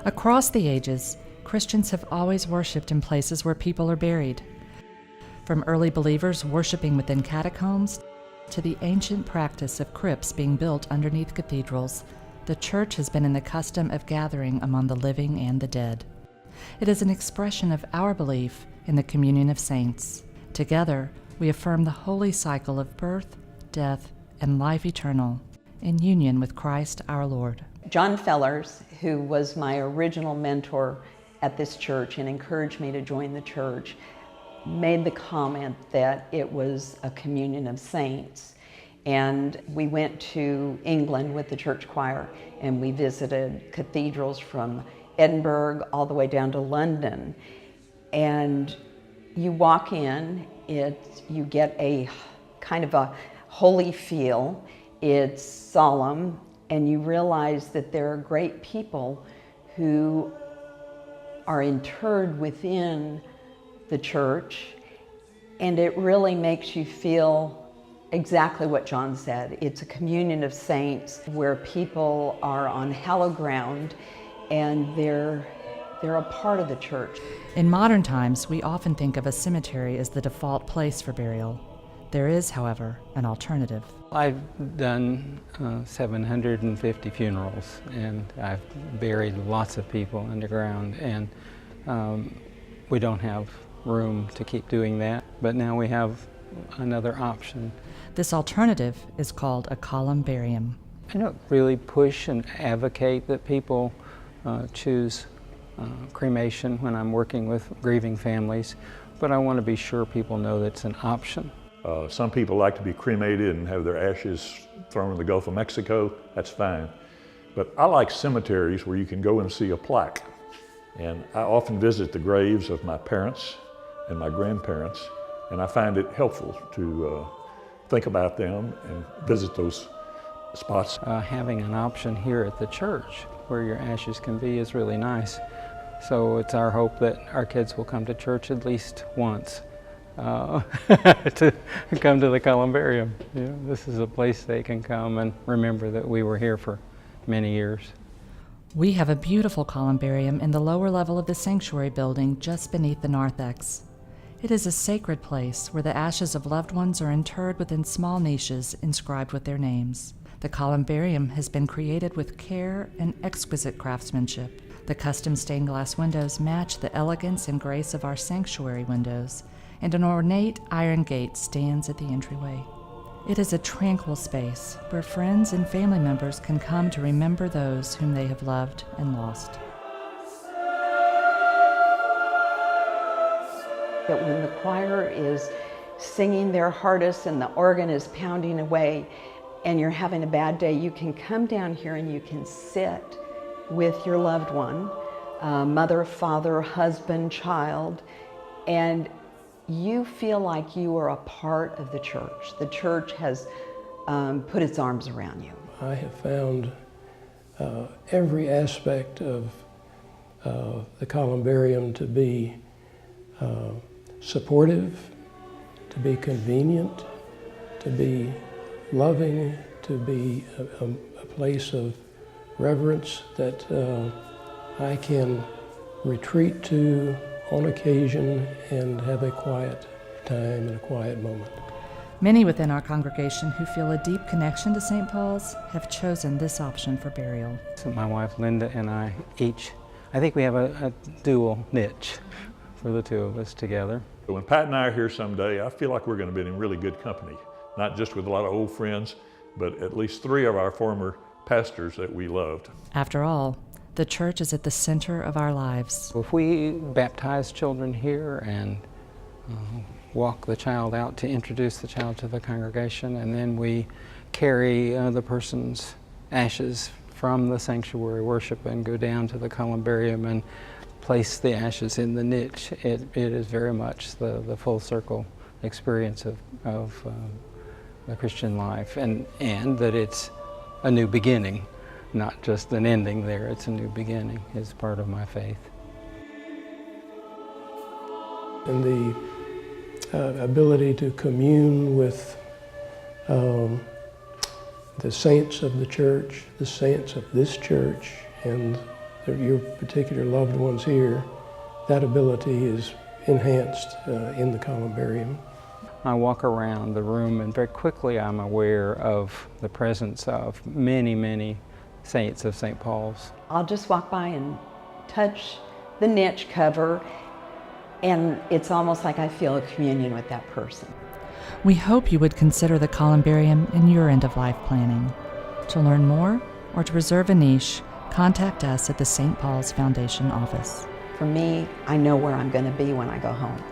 Across the ages, Christians have always worshipped in places where people are buried. From early believers worshiping within catacombs to the ancient practice of crypts being built underneath cathedrals, the Church has been in the custom of gathering among the living and the dead. It is an expression of our belief in the communion of saints. Together, we affirm the holy cycle of birth, death, and life eternal in union with Christ our Lord. John Fellers, who was my original mentor at this church and encouraged me to join the church, made the comment that it was a communion of saints. And we went to England with the church choir, and we visited cathedrals from Edinburgh all the way down to London. And you walk in, you get a kind of a holy feel. It's solemn, and you realize that there are great people who are interred within the church, and it really makes you feel exactly what John said. It's a communion of saints where people are on hallowed ground, and they're a part of the church. In modern times, we often think of a cemetery as the default place for burial. There is, however, an alternative. I've done 750 funerals, and I've buried lots of people underground, and we don't have room to keep doing that, but now we have another option. This alternative is called a Columbarium. I don't really push and advocate that people choose cremation when I'm working with grieving families, but I want to be sure people know that it's an option. Some people like to be cremated and have their ashes thrown in the Gulf of Mexico. That's fine. But I like cemeteries where you can go and see a plaque. And I often visit the graves of my parents and my grandparents, and I find it helpful to think about them and visit those spots. Having an option here at the church where your ashes can be is really nice. So it's our hope that our kids will come to church at least once to come to the Columbarium. You know, this is a place they can come and remember that we were here for many years. We have a beautiful columbarium in the lower level of the sanctuary building just beneath the Narthex. It is a sacred place where the ashes of loved ones are interred within small niches inscribed with their names. The columbarium has been created with care and exquisite craftsmanship. The custom stained glass windows match the elegance and grace of our sanctuary windows, and an ornate iron gate stands at the entryway. It is a tranquil space where friends and family members can come to remember those whom they have loved and lost. That when the choir is singing their hardest and the organ is pounding away and you're having a bad day, you can come down here and you can sit with your loved one, mother, father, husband, child, and you feel like you are a part of the church. The church has put its arms around you. I have found every aspect of the columbarium to be supportive, to be convenient, to be loving, to be a place of reverence that I can retreat to on occasion and have a quiet time and a quiet moment. Many within our congregation who feel a deep connection to St. Paul's have chosen this option for burial. So my wife Linda and I think we have a dual niche for the two of us together. When Pat and I are here someday, I feel like we're going to be in really good company, not just with a lot of old friends, but at least 3 of our former pastors that we loved. After all, the church is at the center of our lives. If we baptize children here and walk the child out to introduce the child to the congregation, and then we carry the person's ashes from the sanctuary worship and go down to the columbarium and place the ashes in the niche, it is very much the full circle experience of the Christian life, and that it's a new beginning. Not just an ending there, it's a new beginning, is part of my faith. And the ability to commune with the saints of the church, the saints of this church, and your particular loved ones here, that ability is enhanced in the columbarium. I walk around the room and very quickly I'm aware of the presence of many, many saints of St. Paul's. I'll just walk by and touch the niche cover, and it's almost like I feel a communion with that person. We hope you would consider the columbarium in your end-of-life planning. To learn more or to reserve a niche, contact us at the St. Paul's Foundation office. For me, I know where I'm going to be when I go home.